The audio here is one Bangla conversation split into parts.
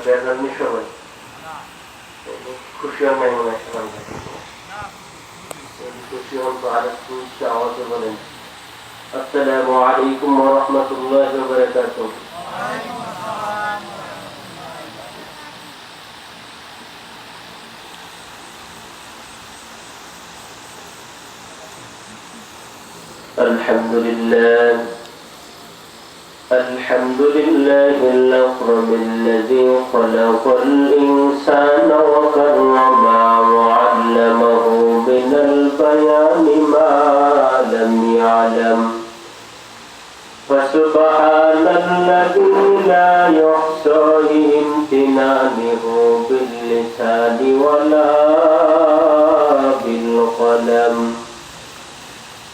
বেজাননি সবাই খুশি হন নাই মনে হয় খুশি হন তো আর একটু উচ্চ আওয়াজে বলেন আসসালামু আলাইকুম ওয়া রাহমাতুল্লাহি ওয়া বারাকাতুহু। الحمد لله الأكرم الذي خلق الإنسان وكرمه وعلمه من البيان ما لم يعلم فسبحان الذي لا يحصى امتنانه باللسان ولا بالقلم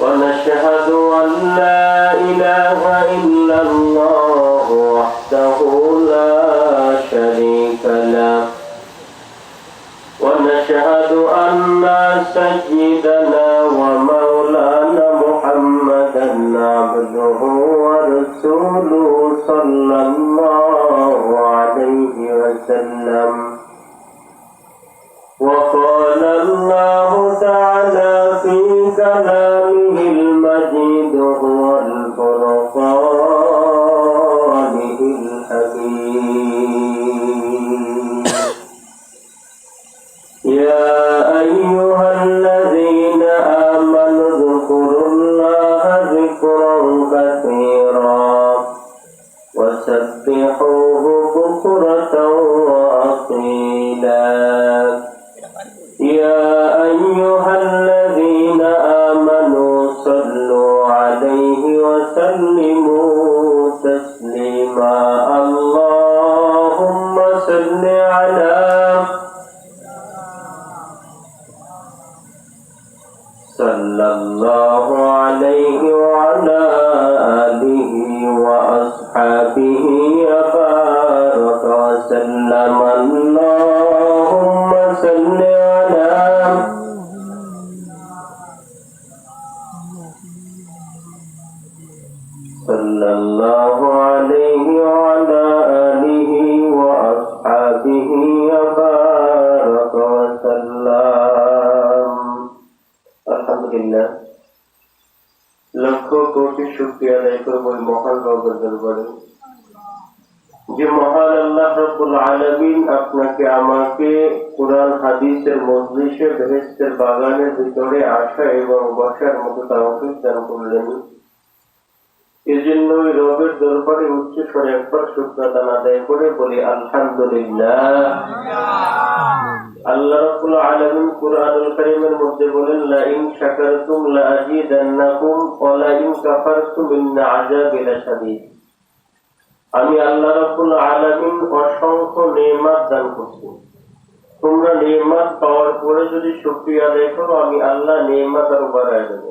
ونشهد أن لا إله إلا الله وحده لا شريك له ونشهد أن سيدنا ومولانا محمدا عبده ورسوله صلى الله عليه وسلم. وقال الله تعالى في كلامه المجيد هو الفرقان الحكيم. يا أيها الذين آمنوا اذكروا الله ذكرا كثيرا وسبحوه بكرة وأصيلا. يا أيها الذين آمنوا صلوا عليه وسلموا تسليما. اللهم صل على صلى الله عليه وعلى آله وأصحابه وبارك وسلم. اللهم صل صلى الله عليه وعلى آله وأصحابه وبارك وسلم. আলহামদুলিল্লাহ, লক্ষ কোটি শুকরিয়া আদায় করব ওই মহান রবের দরবারে যে মহান আল্লাহ রাব্বুল আলামিন আপনাকে আমাকে কুরআন হাদিসের মজলিসে বেহেশতের বাগানের ভিতরে আসা এবং বসার মতো তাওফীক দান করলেন। এজন্য ওই রবের দরবারে উচ্চ স্বরে একবার শুকরিয়া আদায় করে বলি আলহামদুলিল্লাহ। আল্লাহ রাব্বুল আলামিন কুরআনুল কারীমের মধ্যে বলেন লা ইন শাকারতুম লা আযীদান্নাকুম ওয়া লা ইন কাফারতুম ইন্না আযাবি লাশাদীদ। আমি আল্লাহ রাব্বুল আলামিন অসংখ্য নেয়ামত দান করছি, তোমরা নেয়ামত পাওয়ার পরে যদি শুকরিয়া আদায় করো আমি আল্লাহ নেয়ামত আরো বাড়ায় দেব।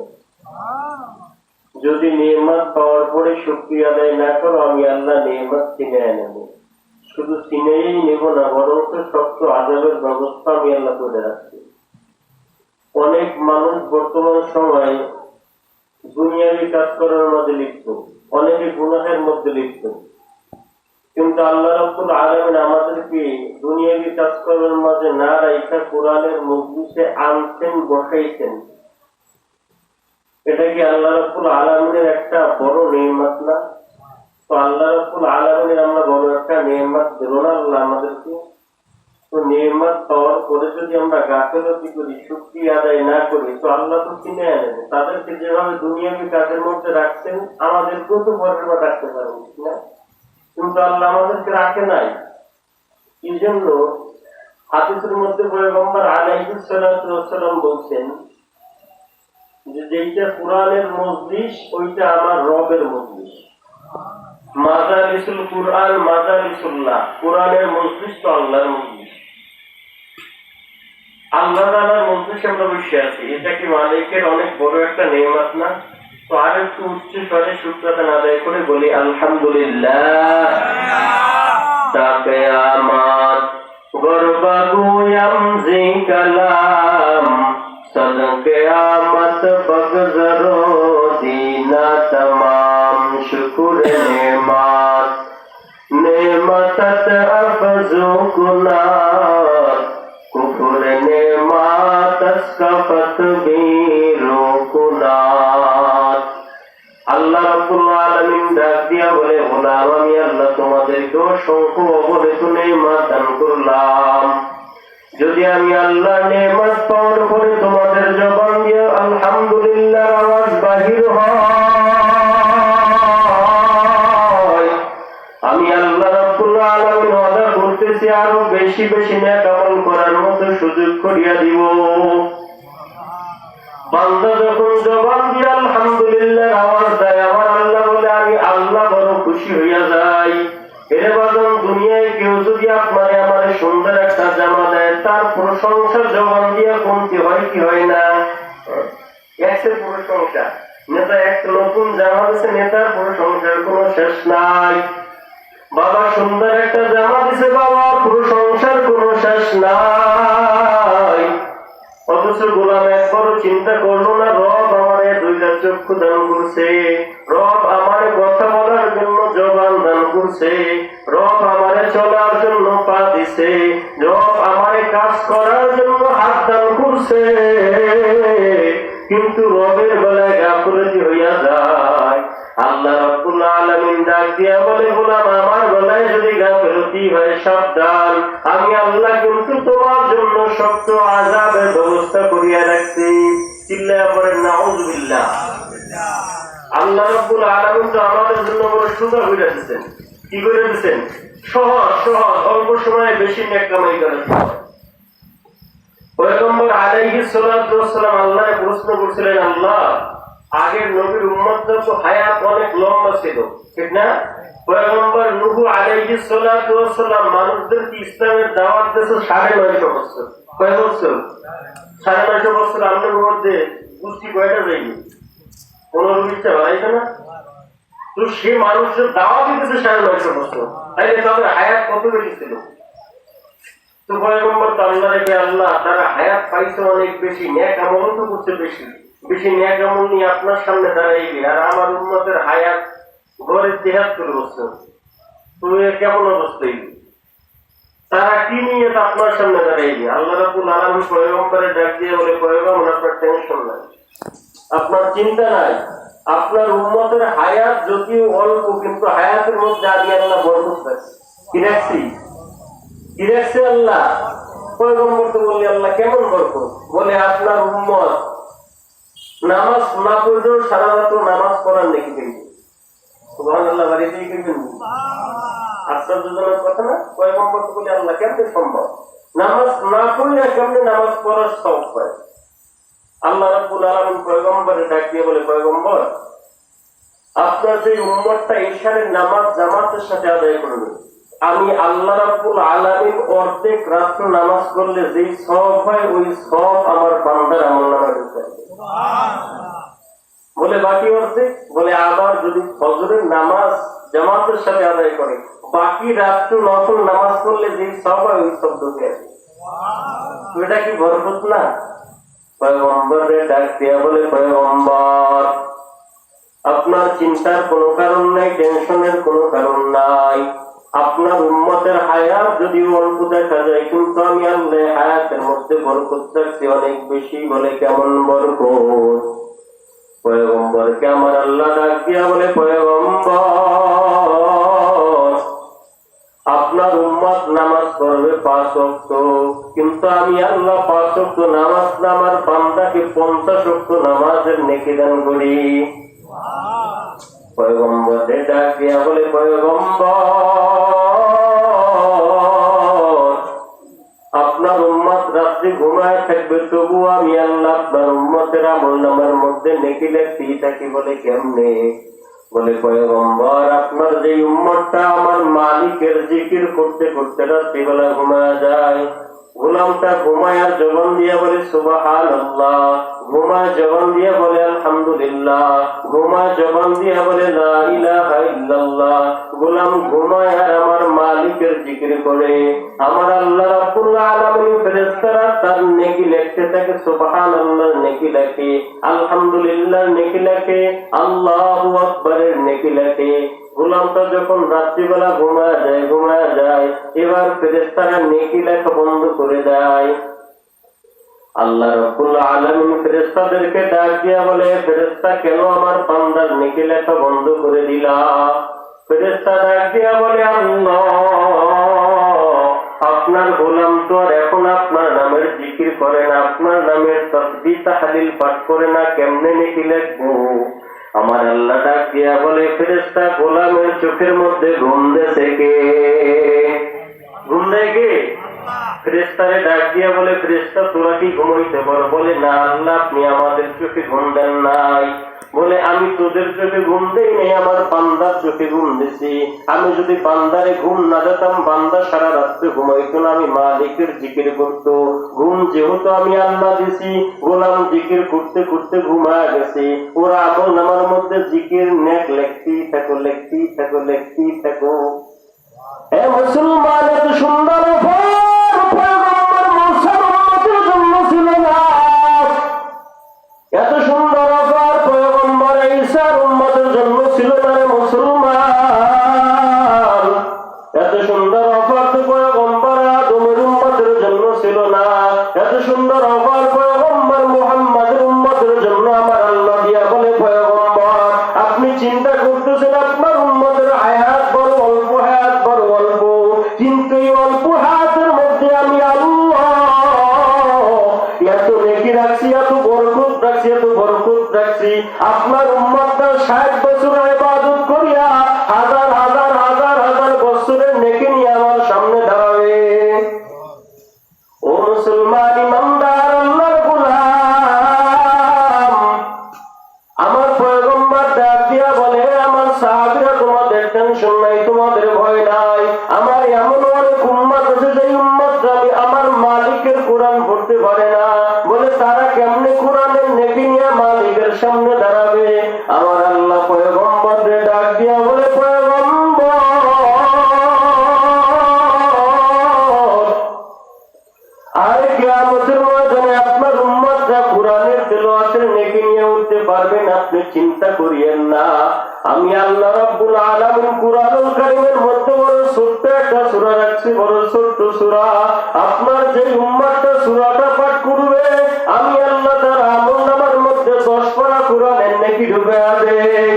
যদি নেয়ামত পাওয়ার পরে শুকরিয়া আদায় না করো আমি আল্লাহ নেয়ামত ছিনিয়ে নেব। শুধু ছিনিয়েই নেব না, বরং শক্ত আযাবের ব্যবস্থা আমি আল্লাহ করে রাখছি। অনেক মানুষ বর্তমান সময় দুনিয়াবি কাজ করার মধ্যে লিপ্ত, অনেকে গুনাহের মধ্যে লিপ্ত, কিন্তু আল্লাহ রাব্বুল আলামিন আমাদেরকে দুনিয়াবি কাজ করার মাঝে না রাখা কোরআনের মজলিসে আনছেন, বসাইছেন। এটা কি আল্লাহ রাব্বুল আলামিনের একটা বড় নেয়ামত না? তো আল্লাহ রাব্বুল আলামিনের আমরা বড় একটা নেয়ামত দিল না আল্লাহ আমাদেরকে? তো নেয়ামত পাওয়ার পরে যদি আমরা গাফিলতি করি, শুকরিয়া আদায় না করি, তো আল্লাহ তো কিনে আনেন। তাদেরকে যেভাবে দুনিয়াবি কাজের মধ্যে রাখছেন আমাদেরকেও তো বড় রাখতে পারেন না, কিন্তু আল্লাহ আমাদেরকে রাখে নাই। এই জন্য হাদিসের মধ্যে পয়গম্বর আলাইহিস সালাতু ওয়াস সালাম বলছেন যে যেইটা কোরআনের মজলিস ওইটা আমার রবের মজলিস। মাজালিসুল কুরআন মাজালিসুল্লাহ, কোরআনের মজলিস তো আল্লাহর মজলিস। আল্লাহ তাআলার মজলিসে আমরা বসে আছি, এটা কি মালিকের অনেক বড় একটা নেয়ামত না? তো আর একটু উচ্চ স্বরে শুকরিয়া আদায় করে বলি আলহামদুলিল্লাহ। তাকিয়ামাত গরবাগুয়াম জি কালাম সদকিয়ামত বগজরো দিনা तमाम शुक्र नेमत नेमतत अफजो कुनात कुफुर नेमत अस्कफत बीरो कुनात। আল্লাহ রাব্বুল আলামিন ডাক দিয়া বলে, গোলাম আমি আল্লাহ তোমাদেরকে অসংখ্য অগণিত নেয়ামত দান করলাম। যদি আমি আল্লাহ নেয়ামত পাওয়ার পরে তোমাদের জবান দিয়ে আলহামদুলিল্লাহ আওয়াজ বাহির হয়, আমি আল্লাহ রাব্বুল আলামিন ওয়াদা করতেছি আরো বেশি বেশি নেক আমল করার মতো সুযোগ করিয়া দিব। বান্দা যখন জবান দিয়ে আলহামদুলিল্লাহ আওয়াজ দেয়, আমার আল্লাহ বলে আমি আল্লাহ বড় খুশি হইয়া যাই। এর বাদন দুনিয়ায় কেউ যদি আপনারে আমার সুন্দর একটা জামা দেয়, তার প্রশংসা জবান দিয়ে কমতে হয় কি হয় না? একটা প্রশংসা, নেতা একটা নতুন জামা দিচ্ছে, নেতার প্রশংসার কোনো শেষ নাই। বাবা সুন্দর একটা জামা দিছে, বাবা প্রশংসার কোনো শেষ নাই। অথচ গোলাম একবারও চিন্তা করলো না, রব আমারে দুইটা চক্ষু দান করছে, রব আমারে কথা বলার জন্য জবান দান করছে, রব আমারে চলার জন্য পা দিছে, রব আমারে কাজ করার জন্য হাত দান করছে। কিন্তু রবের বেলায় গাফিলতি হইয়া যায়। আল্লাহ রাব্বুল আলামিন ডাক দিয়া বলে, গোলাম আমার বেলায় যদি গাফিলতি হয় সাবধান, আমি আল্লাহ কিন্তু তোমার জন্য শক্ত আযাবের ব্যবস্থা করিয়া রাখছি। চিল্লায়া পড়েন নাউযুবিল্লাহ। আল্লাহ রাব্বুল আলামিন তো আমাদের জন্য বড় সুন্দর করে দিয়েছেন। কি করে দিয়েছেন? সহজ সহজ, অল্প সময়ে বেশি নেক কামাই করা। পয়গম্বর আলাইহিস সালাতু ওয়াস সালাম আল্লাহকে প্রশ্ন করছিলেন, আল্লাহ আগের নবীর উম্মতদের তো হায়াত অনেক লম্বা ছিল, ঠিক না? পয়গম্বর নূহ আলাইহিস সালাতু ওয়াস সালাম মানুষদেরকে ইসলামের দাওয়াত দিয়েছে 950 বছর। কয় বছর? 950 বছর। আমাদের মধ্যে গোষ্ঠী কয়টা যায়নি? 15-20টা বাড়াইছে না? তো সে মানুষের দাওয়াত দিতেছে 950 বছর, তাইলে তাদের হায়াত কত বেশি ছিল? তো পয়গম্বর তো আল্লাহ রেখে, আল্লাহ তারা হায়াত পাইছে অনেক বেশি, নেক আমল তো করছে বেশি, বেশি নেক আমল নিয়ে আপনার সামনে দাঁড়াইবে, আর আমার উম্মতের হায়াত ঘরের 73 বছর। তুমি কেমন অবস্থায় তারা কি নিয়ে আপনার সামনে দাঁড়াইবে? আল্লাহ রাব্বুল আলামিন পয়গম্বরের ডাক দিয়ে বলে, পয়গম্বর আপনার টেনশন নাই, আপনার চিন্তা নাই, আপনার উম্মতের হায়াত যদিও অল্প, কিন্তু হায়াতের মধ্যে আমি আল্লাহ বরকত রাখছি। কি রাখছি? কি রাখছে আল্লাহ? পয়গম্বর তো বললি, আল্লাহ কেমন বরকত? বলে, আপনার উম্মত নামাজ না পড়লেও সারা রাত নামাজ পড়ার নাকি কিন্তু সুবহানাল্লাহ বাড়িতেই কিন্তু আশ্চর্যজনক কথা না? পয়গম্বর তো বলে, আল্লাহ কেমনে সম্ভব? নামাজ না পড়লে কেমনে নামাজ পড়ার শখ হয়? আল্লাহ রাব্বুল আলামিন পয়গম্বরের ডাক দিয়ে বলে, পয়গম্বর আপনার যে উম্মতটা ঈশারের নামাজ জামাতের সাথে আদায় করবে, আমি আল্লাহ রাব্বুল আলামিন অর্ধেক রাত্র নামাজ করলে যে সওয়াব হয়, ওই সওয়াব আমার বান্দার আমলনামায় ঢুকে যাবে। বলে বাকি অর্ধেক? বলে আবার যদি ফজরের নামাজ জামাতের সাথে আদায় করে, বাকি রাত্র নফল নামাজ করলে যে সওয়াব হয়, ওই সব ঢুকে যাবে। এটা কি বরকত না? পয়গম্বরের ডাক দিয়া বলে, পয়গম্বর আপনার চিন্তার কোনো কারণ নাই, টেনশনের কোনো কারণ নাই। আপনার উম্মতের হায়াত যদি অল্প দেখা যায়, কিন্তু আমি আল্লাহ হায়াতের মধ্যে বরকত রাখছি অনেক বেশি। বলে কেমন বরকত? পয়গম্বরকে আমার আল্লাহ ডাক দিয়া বলে, পয়গম্বর আপনার উম্মত নামাজ পড়বে 5 ওয়াক্ত, কিন্তু আমি আল্লাহ 5 ওয়াক্ত নামাজ না, আমার বান্দাকে 50 ওয়াক্ত নামাজের নেকি দান করি। পয়গম্বরের ডাক দিয়া বলে, পয়গম্বর আপনার উম্মত রাত্রি ঘুমায় থাকবে, তবু আমি আল্লাহ আপনার উম্মতের আমলনামার মধ্যে নেকি লিখতেই থাকি। বলে কেমনে? বলে পয়গম্বর আপনার যে উম্মতটা আমার মালিকের জিকির করতে করতে রাত্রিবেলা ঘুমায় যায়, গোলামটা ঘুমায় আর জবান দিয়া বলে সুবহানাল্লাহ, ঘুমায় জবান দিয়ে বলে আলহামদুলিল্লাহ, ঘুমায় জবান দিয়ে বলে লা ইলাহা ইল্লাল্লাহ। গোলাম ঘুমায় আর আমার মালিকের জিকির করে। আমার আল্লাহ রাব্বুল আলামিন ফেরেশতারা তার নেকি লিখতে থাকে, সুবহানাল্লাহ নেকি লেখে, আলহামদুলিল্লাহ নেকি লেখে, আল্লাহু আকবারের নেকি লেখে। গোলামটা যখন রাত্রিবেলা ঘুমায় যায়, এবার ফেরেশতারা নেকি লেখা বন্ধ করে দেয়। আল্লাহ রাব্বুল আলামিন ফেরেশতাদেরকে ডাক দিয়া বলে, ফেরেশতা কেন আমার বান্দার নেকি লেখা বন্ধ করে দিলা? ফেরেশতা ডাক দিয়া বলে, আল্লাহ আপনার গোলাম তো আর এখন আপনার নামের জিকির করে না, আপনার নামের তাসবিহ তাহলিল পাঠ করে না, কেমনে নেকি লিখবো? আমার আল্লাহ ডাক দিয়া বলে, ফেরেশতা গোলামের চোখের মধ্যে ঘুম দেছে কে? ঘুম দেয় কে? ফেরেশতারে ডাক দিয়া বলে, ফেরেশতা তোরা কি ঘুমাইতে পারো? বলে না আল্লাহ, আপনি আমাদের চোখে ঘুম দেন নাই। বলে আমি তোদের চোখে ঘুম দেই নাই, আমার বান্দার চোখে ঘুম দিছি। আমি যদি বান্দারে ঘুম না দিতাম, বান্দা সারা রাত্রে ঘুমাইতো না, আমি মালিকের জিকির করতো। ঘুম যেহেতু আমি আল্লাহ দিছি, গোলাম জিকির করতে করতে ঘুমায় গেছে। ওরা আমল নামার মধ্যে জিকির নেক লেখতেই থাকো, লেখতেই থাকো, লেখতেই থাকো। এ মুসলমান, এত সুন্দর এত সুন্দর অফার পয়গম্বর ঈসার উম্মতের জন্য ছিল না রে মুসলমান। এত সুন্দর অফার তো পয়গম্বর আদমের উম্মতের জন্য ছিল না। এত সুন্দর অফার পয়গম্বর মুহাম্মদের উম্মতের জন্য আমার আল্লাহ দিয়া বলে, পয়গম্বর আপনি চিন্তা করতেছেন আপনার উম্মতের হায়াত বড় অল্প, হায়াত বড় অল্প, কিন্তু এই অল্প হায়াতের মধ্যে আমি আল্লাহ এত নেকি রাখছি, এত বরকত রাখছি, এত বরকত রাখছি। আপনার উম্মতটা 60 বছর ইবাদত করিয়া হাজার হাজার হাজার হাজার বছরের নেকি নিয়ে আমার সামনে দাঁড়াবে। ও মুসলমান ইমানদার, আল্লাহর গোলাম, আমার পয়গম্বর ডাক দিয়া বলে, আমার সাহাবীরা তোমাদের টেনশন নাই, তোমাদের ভয় নাই। আমার এমন অনেক উম্মত আছে যে উম্মতরা আমার মালিকের কোরআন পড়তে পারে না। বলে তারা কেমনে কোরআনের নেকি নিয়ে মালিকের সামনে দাঁড়াবে? আমার আল্লাহ পয়গম্বরকে ডাক দিয়া বলে, পয়গম্বর আর কিয়ামতের ময়দানে আপনার উম্মতরা কোরআনের তিলাওয়াতের নেকি নিয়ে উঠতে পারবেন, আপনি চিন্তা করিয়েন না। আমি আল্লাহ রাব্বুল আলামিন কুরআনুল কারীমের মধ্যে বড় ছোট্ট একটা সূরা রাখছি, বড় ছোট্ট সূরা। আপনার যে উম্মতটা সূরাটা পাঠ করবে, আমি আল্লাহ তার আমলনামার মধ্যে 10 পারা কোরআনের নেকি ঢুকায়া দেই।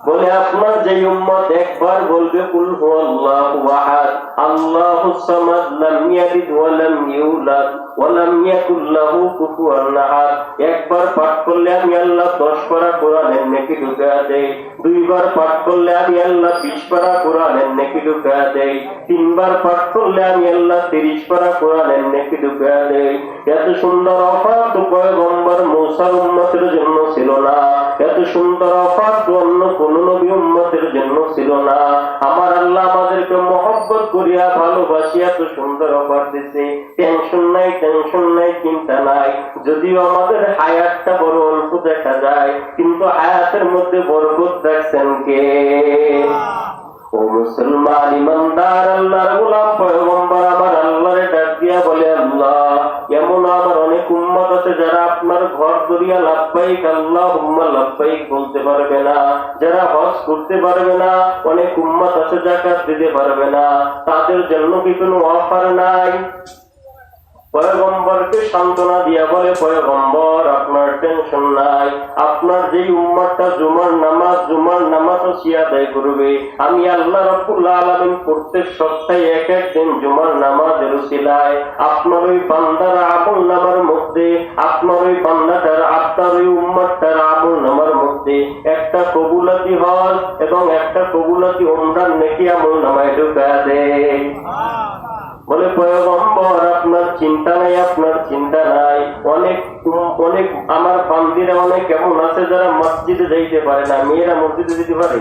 বলে আপনার যে উম্মত একবার বলবে কুল হুয়াল্লাহু আহাদ, আল্লাহুস সামাদ, লাম ইয়ালিদ ওয়া লাম ইউলাদ ওয়া লাম ইয়াকুল লাহু কুফুয়ান আহাদ, একবার পাঠ করলে আমি আল্লাহ 10 পারা কোরআনের নেকি ঢুকায়া দেই। দুইবার পাঠ করলে আমি আল্লাহ 20 পারা কোরআনের নেকি ঢুকায়া দেই। তিনবার পাঠ করলে আমি আল্লাহ 30 পারা কোরআনের নেকি ঢুকায়া দেই। এত সুন্দর অফার তো পয়গম্বর মূসার উম্মতের জন্য ছিল না। এত সুন্দর অফার তো অন্য কোন নবী উম্মতের জন্য ছিল না। আমার আল্লাহ আমাদেরকে মহব্বত করিয়া ভালোবাসিয়া এত সুন্দর অফার দিছে। টেনশন নাই, টেনশন নাই, চিন্তা নাই। যদিও আমাদের হায়াতটা বড় অল্প দেখা যায়, কিন্তু হায়াতের মধ্যে বরকত রাখছেন কে? ও মুসলমান ইমানদার, আল্লাহর গোলাম পয়গম্বর আমার আল্লাহরে ডাক দিয়া বলে, আল্লাহ এমন আমার অনেক উম্মত আছে যারা আপনার ঘর ধরিয়া লাব্বাইক আল্লাহুম্মা লাব্বাইক বলতে পারবে না, যারা হজ করতে পারবে না, অনেক উম্মত আছে যাকাত দিতে পারবে না। তাদের জন্য কি কোনো অফার নাই? পয়গম্বরকে সান্ত্বনা দিয়া বলে, পয়গম্বর আপনার টেনশন নাই। আপনার যেই উম্মতটা জুমার নামাজ আদায় করবে, আমি আল্লাহ রাব্বুল আলামিন প্রত্যেক সপ্তাহে এক একদিন জুমার নামাজের উসিলায় আপনার ওই বান্দার আমল নামার মধ্যে, আপনার ওই বান্দাটার, আপনার ওই উম্মতটার আমল নামার মধ্যে একটা কবুলাতি হজ এবং একটা কবুলাতি উমরার নেকি আমল নামায় ঢুকায়া দেয়। বলে পয়গম্বর আপনার চিন্তা নাই, আপনার চিন্তা নাই। অনেক অনেক আমার বান্দিরা অনেক এমন আছে যারা মসজিদে যাইতে পারে না, মেয়েরা মসজিদে যেতে পারে,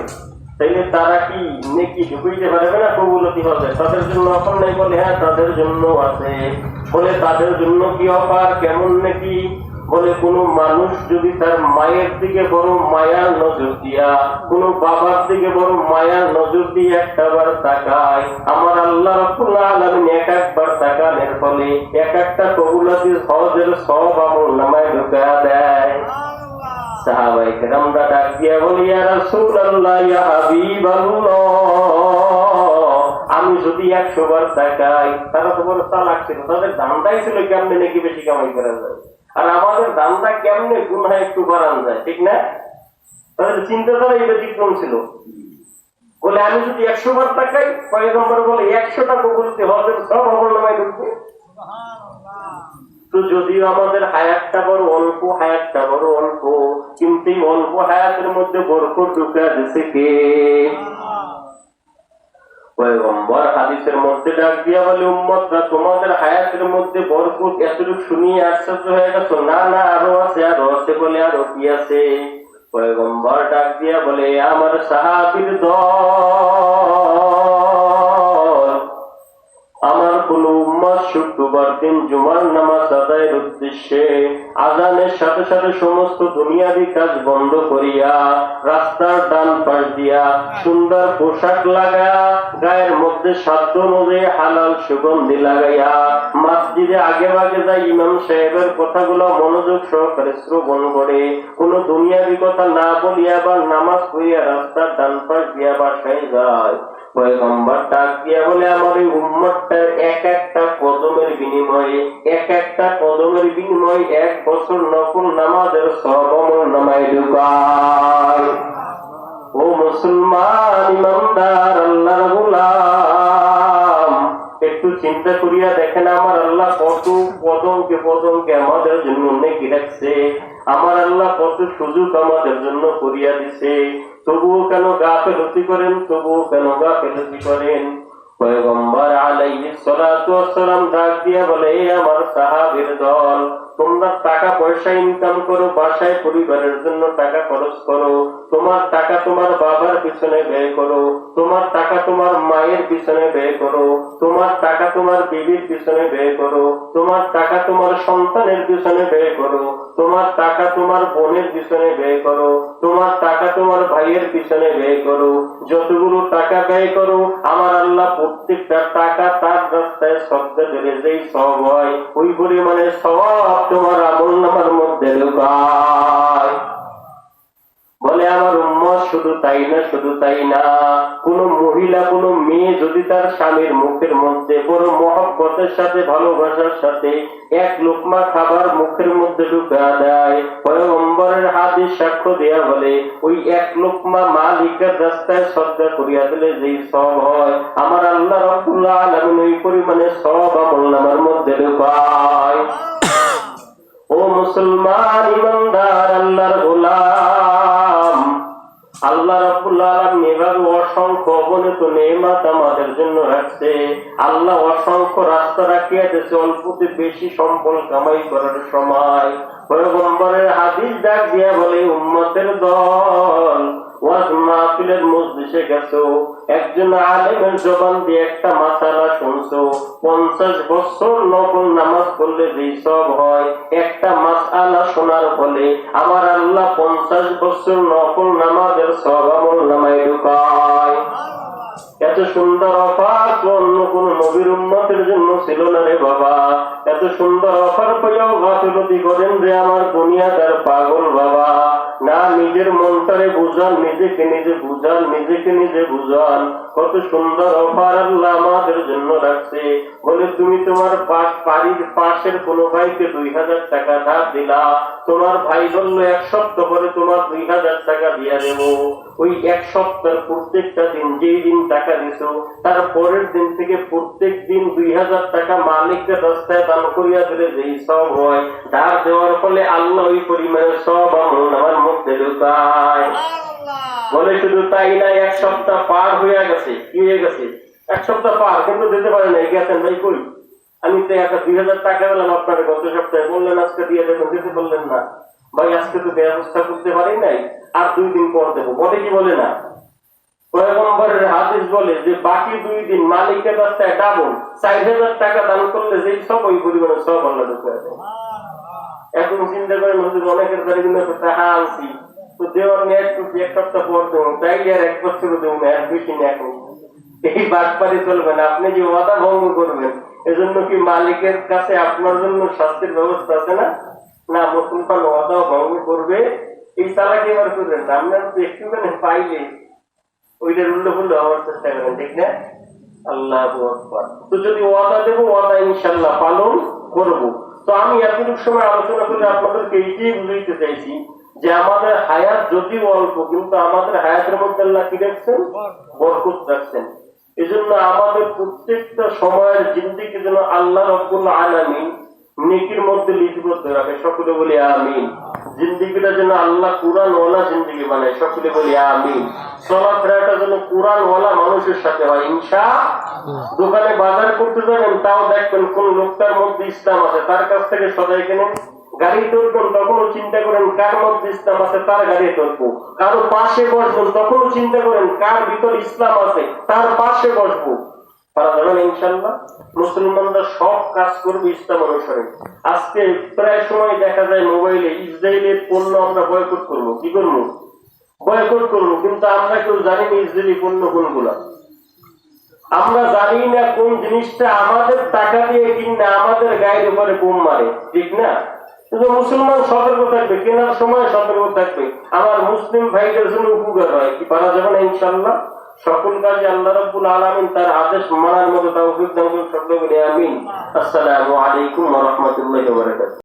তাইলে তারা কি নেকি ঢুকাইতে পারবে না? কবুলতি হবে, তাদের জন্য অফার নাই? বলে হ্যাঁ তাদের জন্য আছে। বলে তাদের জন্য কি অফার, কেমন নেকি? বলে কোন মানুষ যদি তার মায়ের দিকে বড় মায়ার নজর দিয়া, কোন বাবার দিকে বড় মায়ার নজর দিয়ে একটাবার তাকায়, আমার আল্লাহ রাব্বুল আলামিন এক একবার তাকানোর ফলে এক একটা কবুলাতির হজের সব আমল নামায় ঢুকা দেয়। সাহাবায়ে কেরামরা ডাক দিয়া বলি, ইয়া রাসূলুল্লাহ, ইয়া হাবিবাল্লাহ, আমি যদি 100 বার তাকাই। তারা তো বড় চালাক ছিল, তাদের ধান্দাই ছিল কেমনে নাকি বেশি কামাই করা যায়, আর আমাদের ধান্দা কেমনে গুনাহ একটু বাড়ানো যায়, ঠিক না? তাদের চিন্তাধারা এই ব্যতিক্রম ছিল। বলে আমি যদি 100 বার তাকাই, পয়গম্বর বলে 100টা কবুলতে হজের সব আমল নামায় ঢুকবে। তো যদিও আমাদের হায়াতটা বড় অল্প, হায়াতটা বড় অল্প, কিন্তু এই অল্প হায়াতের মধ্যে বরকত ঢুকা দিছে কে? পয়গম্বর হাদিসের মধ্যে ডাক দিয়া বলে, উম্মতরা তোমাদের হায়াতের মধ্যে বরকত এতটুকু শুনিয়ে আশ্চর্য হয়ে গেছো? না না, আরো আছে, আরো আছে। বলে আরো কি আছে? পয়গম্বর ডাক দিয়া বলে, আমার সাহাবীর দল, আমার কোন উম্মত শুক্রবার দিন জুমার নামাজ আদায়ের উদ্দেশ্যে আজানের সাথে সাথে সমস্ত দুনিয়াবি কাজ বন্ধ করিয়া রাস্তার ডান পাশ দিয়া সুন্দর পোশাক লাগায়া গায়ের মধ্যে সাধ্য অনুযায়ী হালাল সুগন্ধি লাগাইয়া মসজিদে আগে ভাগে যায় ইমাম সাহেবের কথাগুলো মনোযোগ সহকারে শ্রবণ করে কোন দুনিয়াবি কথা না বলিয়া বা নামাজ পড়িয়া রাস্তার ডান পাশ দিয়া বাসায় যায়। পয়গম্বর ডাক দিয়া বলে, আমার এই উম্মতটার এক একটা কদমের বিনিময়ে, এক একটা কদমের বিনিময়ে 1 বছর নফল নামাজের সওয়াব আমল নামায় ঢুকায়। ও মুসলমান ইমানদার আল্লাহর গোলাম, একটু চিন্তা করিয়া দেখেন আমার আল্লাহ কত পদমকে পদমকে আমাদের জন্য নেকি রাখছে, আমার আল্লাহ কত সুযোগ আমাদের জন্য করিয়া দিছে, তবুও কেন গাফেলতি করেন, তবুও কেন গাফেলতি করেন? পয়গম্বর আলাইহিস সালাতু ওয়াস সালাম ডাক দিয়া বলে, আমার সাহাবীর দল, তোমরা টাকা পয়সা ইনকাম করো, বাসায় পরিবারের জন্য টাকা খরচ করো, তোমার টাকা তোমার বাবার পিছনে ব্যয় করো, তোমার টাকা তোমার মায়ের পিছনে ব্যয় করো, তোমার টাকা তোমার বিবির পিছনে ব্যয় করো, তোমার টাকা তোমার সন্তানের পিছনে ব্যয় করো, তোমার টাকা তোমার বোনের পিছনে ব্যয় করো, তোমার টাকা তোমার ভাইয়ের পিছনে ব্যয় করো। যতগুলো টাকা ব্যয় করো, আমার আল্লাহ প্রত্যেকটা টাকা তার রাস্তায় সদকা দিলে যেই সওয়াব হয়, ওই পরিমাণে সওয়াব তোমার আমলনামার মধ্যে ঢোকায়। বলে আমার উম্মত শুধু তাই না, শুধু তাই না, কোন মহিলা কোন মেয়ে যদি তার স্বামীর মুখের মধ্যে বড় মহব্বতের সাথে ভালোবাসার সাথে 1 লোকমা খাবার মুখের মধ্যে ঢুকা দেয়, পয়গম্বরের হাদিস সাক্ষ্য দেয়া বলে, ওই 1 লোকমা মালিকের রাস্তায় সদকা করিয়া দিলে যেই সওয়াব হয়, আমার আল্লাহ রাব্বুল আলামিন ওই পরিমাণে সওয়াব আমলনামার মধ্যে ঢুকায়। ও মুসলমান ইমানদার আল্লাহর গোলাম, আল্লাহ রাব্বুল আলামিন এভাবে অসংখ্য অগণিত নেয়ামত আমাদের জন্য রাখছে। আল্লাহ অসংখ্য রাস্তা রাখিয়া দিয়েছে অল্পতে বেশি সম্পদ কামাই করার সময়। পয়গম্বরের হাদিস ডাক দিয়া বলে, উম্মতের দল, ওয়াজ মাহফিলের মজলিসে গেছো, একজন আলেমের জবান দিয়ে একটা মাসালা শুনছো, 50 বছর নফল নামাজ পড়লে যে সওয়াব হয়, একটা মাসআলা শোনার ফলে আমার আল্লাহ 50 বছর নফল নামাজের সওয়াব আমলনামায় ঢুকায়। এত সুন্দর অফার তো অন্য কোন নবীর উম্মতের জন্য ছিল না রে বাবা। এত সুন্দর অফার পেয়েও গাফিলতি করেন যে আমার দুনিয়াদার পাগল বাবা। না, নিজের মনটারে বুঝান, নিজেকে নিজে বুঝান, নিজেকে নিজে বুঝান। কত সুন্দর অফার আল্লাহ আমাদের জন্য রাখছে। বলে তুমি তোমার বাড়ির পাশের কোন ভাইকে 2000 টাকা ধার দিলা, তোমার ভাই বললো 1 সপ্তাহ পরে তোমার 2000 টাকা দিয়া দেব। ওই 1 সপ্তাহের প্রত্যেকটা দিন, যেই দিন টাকা দিছো তার পরের দিন থেকে প্রত্যেক দিন 2000 টাকা মালিকের রাস্তায় দান করিয়া দিলে যেই সওয়াব হয়, ধার দেওয়ার ফলে আল্লাহ ওই পরিমাণের সওয়াব আমলনামার মধ্যে ঢুকায়। বলে শুধু তাই না, 1 সপ্তাহ পার হয়ে গেছে। কি হয়ে গেছে? 1 সপ্তাহ পার, কিন্তু দিতে পারে না। গেছেন ভাই কই? আমি তো 2000 টাকা দিলাম আপনার গত সপ্তাহে, বললেন আজকে দিয়ে দেবেন, দিতে বললেন না। ভাই আজকে তো ব্যবস্থা করতে পারি নাই, আর 2 দিন পর দেবো। বলে কি বলে না? পয়গম্বরের হাদিস বলে যে বাকি 2 দিন মালিকের রাস্তায় ডাবল 4000 টাকা দান করলে যেই সব ওই পরিমাণে সব আল্লাহ ঢুকায় দেয়। এখন চিন্তা করেন হুজুর অনেকের বাড়ি কিন্তু টাকা আনছি, তো দেওয়ার নিয়ে একটু এক সপ্তাহ পর দেবো, তাই আর এক বছর দেবো না, আর বেশি না। এখন এই বাটপারি চলবে না, আপনি যে ওয়াদা ভঙ্গ করবেন এজন্য কি মালিকের কাছে আপনার জন্য শাস্তির ব্যবস্থা আছে না? না, মুসলমান ওয়াদা ভঙ্গ করবে, এই চালাকি এবার করবেন না। আপনার তো একটুখানি পাইলে ওইটার উল্টো হওয়ার চেষ্টা করেন, ঠিক না? আল্লাহু আকবার। তো যদি ওয়াদা দেবো, ওয়াদা ইনশাআল্লাহ পালন করবো। তো আমি এতটুকু সময় আলোচনা করে আপনাদেরকে এইটাই বুঝাইতে চাইছি যে আমাদের হায়াত যদিও অল্প, কিন্তু আমাদের হায়াতের মধ্যে আল্লাহ কি রাখছেন? বরকত রাখছেন। এই জন্য আমাদের প্রত্যেকটা সময়ের জিন্দেগি যেন আল্লাহ রাব্বুল আলামিন নেকির মধ্যে লিপিবদ্ধ রাখে। সকলে বলি আমিন। জিন্দেগিটা যেন আল্লাহ কুরআন ওয়ালা জিন্দেগি বানায়। সকলে বলি আমিন। চলাফেরাটা যেন কুরআন ওয়ালা মানুষের সাথে হয় ইনশাআল্লাহ। দোকানে বাজার করতে যাবেন, তাও দেখবেন কোন লোকটার মধ্যে ইসলাম আছে, তার কাছ থেকে সদাই কেনেন। গাড়ি তুলবেন, তখনও চিন্তা করেন কার মধ্যে ইসলাম আছে, তার গাড়ি তুলবো। কারো পাশে বসবেন, তখনও চিন্তা করেন কার ভিতর ইসলাম আছে, তার পাশে বসবো। তারা জানেন ইনশাআল্লাহ মুসলমানরা সব কাজ করবে ইসলাম অনুসারে। আজকে প্রায় সময় দেখা যায় মোবাইলে ইসরায়েলের পণ্য আমরা বয়কট করবো। কি করবো? বয়কট করবো। কিন্তু আমরা কেউ জানি না ইসরায়েলি পণ্য কোনগুলা। আমরা জানি না কোন জিনিসটা আমাদের টাকা দিয়ে কিনে আমাদের গায়ের উপরে বোম মারে, ঠিক না? কিন্তু মুসলমান সতর্ক থাকবে, কেনার সময় সতর্ক থাকবে, আমার মুসলিম ভাইদের জন্য উপকার হয়। কি পারা যাবে না ইনশাআল্লাহ? সকল কাজে আল্লাহ রাব্বুল আলামিন তার আদেশ মানার মতো তৌফিক দান করুন। সকলে বলি আমিন। আসসালামু আলাইকুম ওয়া রাহমাতুল্লাহি ওয়া বারাকাতুহু।